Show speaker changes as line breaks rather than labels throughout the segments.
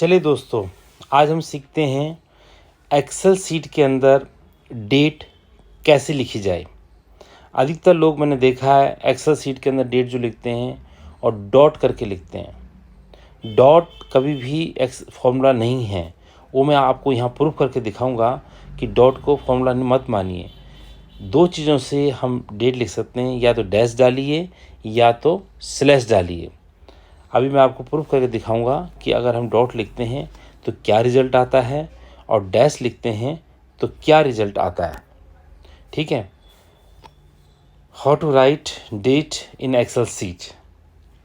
चलिए दोस्तों, आज हम सीखते हैं एक्सेल सीट के अंदर डेट कैसे लिखी जाए। अधिकतर लोग मैंने देखा है एक्सेल सीट के अंदर डेट जो लिखते हैं और डॉट करके लिखते हैं। डॉट कभी भी एक्स फॉर्मूला नहीं है। वो मैं आपको यहाँ प्रूफ करके दिखाऊंगा कि डॉट को फॉर्मूला मत मानिए। दो चीज़ों से हम डेट लिख सकते हैं, या तो डैश डालिए या तो स्लैश डालिए। अभी मैं आपको प्रूफ करके दिखाऊंगा कि अगर हम डॉट लिखते हैं तो क्या रिजल्ट आता है और डैश लिखते हैं तो क्या रिजल्ट आता है। ठीक है। How to write date in Excel sheet.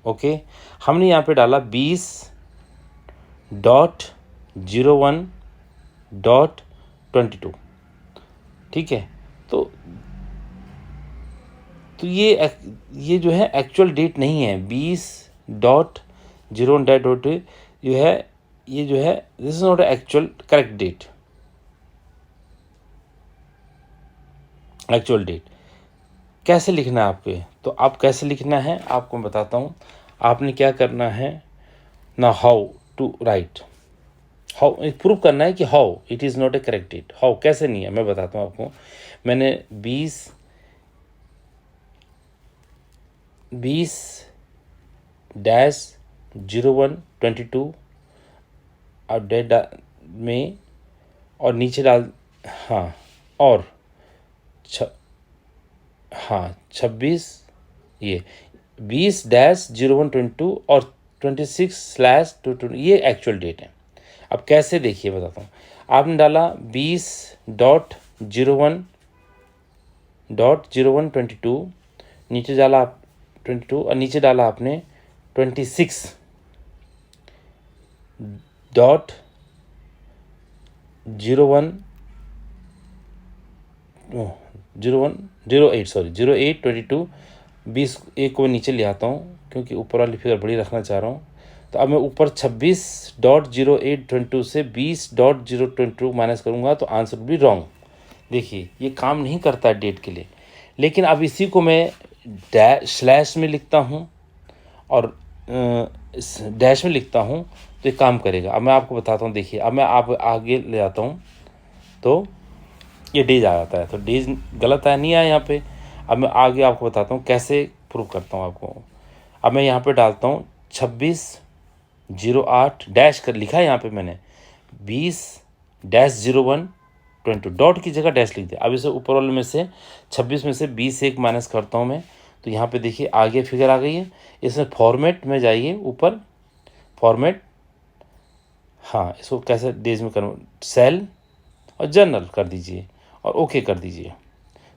Okay, हमने यहाँ पे डाला 20.01.22। ठीक है। तो ये जो है एक्चुअल डेट नहीं है। 20.01 जो है, ये जो है this is not actual correct date. Actual date कैसे लिखना है आपके, तो आप कैसे लिखना है आपको मैं बताता हूँ। आपने क्या करना है ना, how to write, how prove करना है कि how it is not a correct date. How कैसे नहीं है मैं बताता हूँ आपको। मैंने 20-01-22 और डेट में और नीचे डाल, हाँ, और 26, ये 20-01-22 और 26/22 ये एक्चुअल डेट है। अब कैसे देखिए बताता हूँ। आपने डाला 20.01.22, नीचे डाला 22 और नीचे डाला आपने 26.0108 20 एक को नीचे ले आता हूँ क्योंकि ऊपर वाली फिगर बड़ी रखना चाह रहा हूँ। तो अब मैं ऊपर 26.0822 से 20.022 माइनस करूँगा तो आंसर भी रॉन्ग। देखिए ये काम नहीं करता है डेट के लिए। लेकिन अब इसी को मैं स्लैश में लिखता हूँ और डैश में लिखता हूँ तो ये काम करेगा। अब मैं आपको बताता हूँ। देखिए अब मैं आप आगे ले जाता हूँ तो ये डेज आ जाता है, तो डेज गलत है, नहीं आया यहाँ पे। अब मैं आगे आपको बताता हूँ कैसे प्रूव करता हूँ आपको। अब मैं यहाँ पे डालता हूँ 26/08 डैश कर लिखा है यहाँ पे मैंने 20-01-22 डॉट की जगह डैश लिख दिया। अब इसे ऊपर वाले में से 26 में से 20 एक माइनस करता हूँ मैं, तो यहाँ पे देखिए आगे फिगर आ गई है। इसमें फॉर्मेट में जाइए, ऊपर फॉर्मेट, हाँ, इसको कैसे डेज में कन्वर्ट, सेल और जनरल कर दीजिए और ओके कर दीजिए।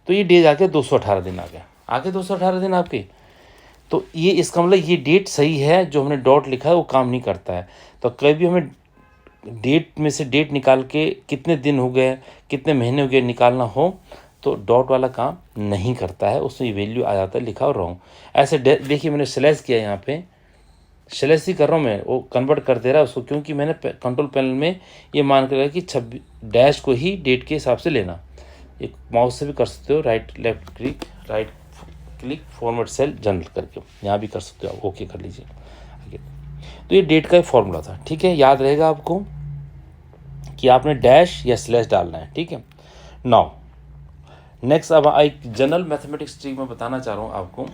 तो ये डेज आके 218 दिन आ गया, आगे 218 दिन आपके। तो ये इसका मतलब ये डेट सही है, जो हमने डॉट लिखा है वो काम नहीं करता है। तो कभी भी हमें डेट में से डेट निकाल के कितने दिन हो गए, कितने महीने हो गए निकालना हो तो डॉट वाला काम नहीं करता है, उसमें वैल्यू आ जाता है लिखा और रॉन्ग। ऐसे देखिए मैंने स्लैश किया यहाँ पे, स्लैश ही कर रहा हूँ मैं, वो कन्वर्ट कर दे रहा है उसको, क्योंकि मैंने कंट्रोल पैनल में ये मान कर रखा कि 26 डैश को ही डेट के हिसाब से लेना। एक माउस से भी कर सकते हो, right click format cell general करके, यहाँ भी कर सकते हो आप, ओके कर लीजिए आगे। तो ये डेट का फॉर्मूला था। ठीक है, याद रहेगा आपको कि आपने डैश या स्लैश डालना है। ठीक है। नाउ नेक्स्ट, अब एक जनरल मैथमेटिक्स ट्रिक मैं बताना चाह रहा हूँ आपको।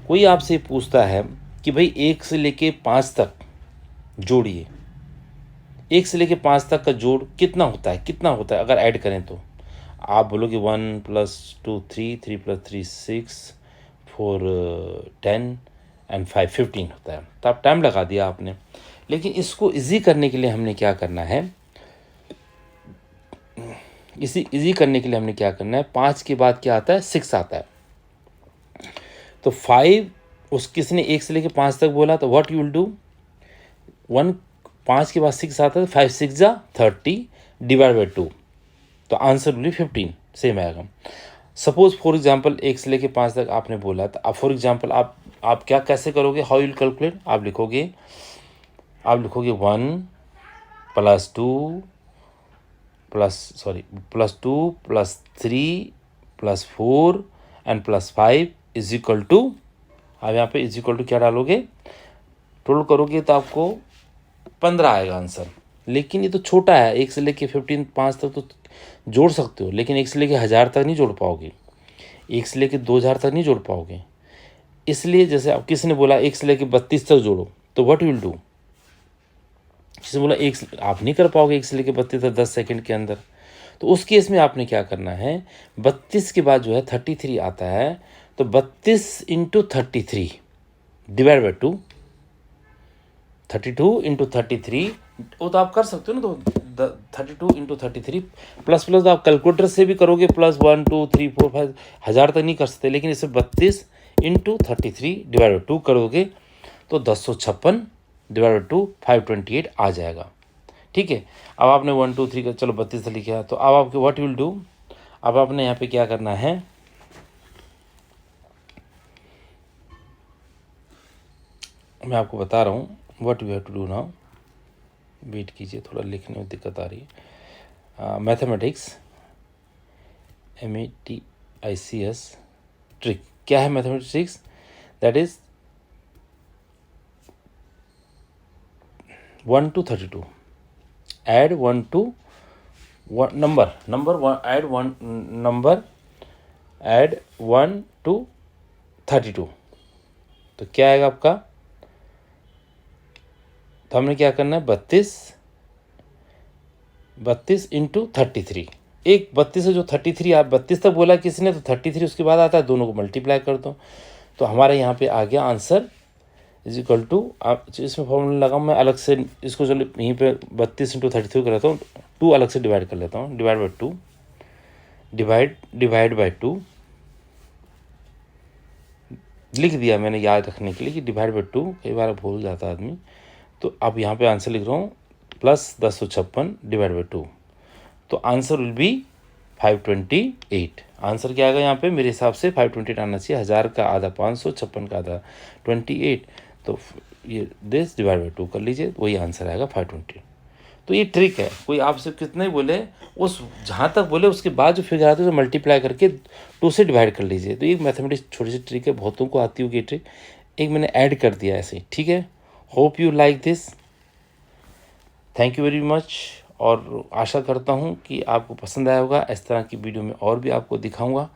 कोई आपसे पूछता है कि भाई 1 से लेके 5 तक जोड़िए, 1 से लेके 5 तक का जोड़ कितना होता है अगर ऐड करें तो। आप बोलोगे 1 + 2 3, 3 + 3 6, 4 10 एंड 5 15 होता है। तो आप टाइम लगा दिया आपने। लेकिन इसको इजी करने के लिए हमने क्या करना है, इजी करने के लिए हमने क्या करना है, 5 के बाद क्या आता है, 6 आता है। तो 5 किसने 1 से लेके 5 तक बोला, तो व्हाट यू विल डू, 5 के बाद 6 आता है, 5 6 जा 30 डिवाइड बाई 2, तो आंसर विल बी 15, सेम आएगा। सपोज फॉर एग्जांपल 1 से लेके 5 तक आपने बोला, तो अब फॉर एग्जांपल आप क्या कैसे करोगे, हाउ यू कैलकुलेट, आप लिखोगे 1 + 2 + 3 + 4 एंड +5 इज इक्वल टू, अब यहाँ पे इज इक्वल टू क्या डालोगे, टोटल करोगे तो आपको 15 आएगा आंसर। लेकिन ये तो छोटा है, 1 से लेके 15 5 तक तो जोड़ सकते हो, लेकिन 1 से लेके 1000 तक नहीं जोड़ पाओगे, 1 से लेके 2000 तक नहीं जोड़ पाओगे। इसलिए जैसे अब किसी ने बोला 1 से लेके 32 तक जोड़ो, तो व्हाट यू विल डू, किसी ने बोला आप नहीं कर पाओगे 1 से लेके 32 तक 10 सेकंड के अंदर। तो उस केस में आपने क्या करना है, 32 के बाद जो है 33 आता है, तो 32 इंटू 33 डिवाइड बाई 2, 32 इंटू 33, वो तो आप कर सकते हो ना, तो 32 इंटू 33 प्लस तो आप कैलकुलेटर से भी करोगे, प्लस 1 2 3 4 5 1000 तक नहीं कर सकते, लेकिन इसे 32 इंटू 33 डिवाइड बाई 2 करोगे तो 1056 डिवाइड बाई 2 528 आ जाएगा। ठीक है, अब आपने 1 2 3 का चलो 32 लिखा, तो अब आपके व्हाट विल डू, अब आपने यहाँ पे क्या करना है, मैं आपको बता रहा हूँ what you have to do now. Wait कीजिए, थोड़ा लिखने में दिक्कत आ रही है। मैथमेटिक्स MATICS ट्रिक, क्या है mathematics, that is 1 to 32, add 1 to 1 number 1, add 1 number, add 1 to 32, तो क्या आएगा आपका, तो हमने क्या करना है 32 इंटू 33, एक 32 है जो 33, आप 32 तक बोला किसी ने, तो 33 उसके बाद आता है, दोनों को मल्टीप्लाई कर दो, तो हमारे यहाँ पे आ गया आंसर इज इक्वल टू, आप इसमें फॉर्मूला लगाऊँ मैं अलग से, इसको चलो यहीं पे 32 इंटू 33 कर लेता हूँ, 2 अलग से डिवाइड कर लेता हूँ, डिवाइड बाई 2, डिवाइड बाई 2 लिख दिया मैंने याद रखने के लिए कि डिवाइड बाई 2, कई बार भूल जाता है आदमी, तो अब यहाँ पे आंसर लिख रहा हूँ प्लस 1056 डिवाइड बाई 2, तो आंसर विल बी 528। आंसर क्या आएगा यहाँ पे, मेरे हिसाब से 528 आना चाहिए, 1000 का आधा 500, 56 का आधा 28, तो ये दिस डिवाइड बाई 2 कर लीजिए, वही आंसर आएगा 528। तो ये ट्रिक है, कोई आपसे कितने बोले, उस जहाँ तक बोले उसके बाद जो फिगर आती है तो मल्टीप्लाई करके 2 से डिवाइड कर लीजिए। तो ये मैथमेटिक्स छोटी सी ट्रिक है, बहुतों को आती होगी ये ट्रिक, एक मैंने ऐड कर दिया ऐसे। ठीक है, hope you like this, thank you very much, और आशा करता हूँ कि आपको पसंद आया होगा। इस तरह की वीडियो में और भी आपको दिखाऊंगा,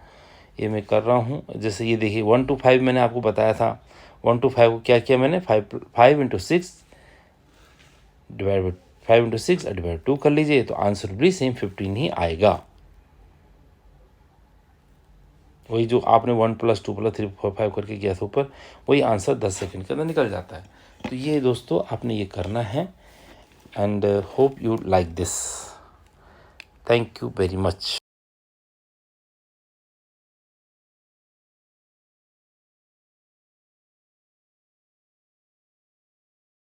ये मैं कर रहा हूँ। जैसे ये देखिए 1 to 5 मैंने आपको बताया था, 1 to 5 को क्या किया मैंने, 5 into 6 divide by 5 into 6 divide 2 कर लीजिए, तो आंसर भी सेम 15 ही आएगा। वही जो आपने 1 + 2 + 3 4 5 करके किया था ऊपर, वही आंसर 10 सेकंड के अंदर निकल जाता है। तो ये दोस्तों आपने ये करना है, and hope you like this. Thank you very much.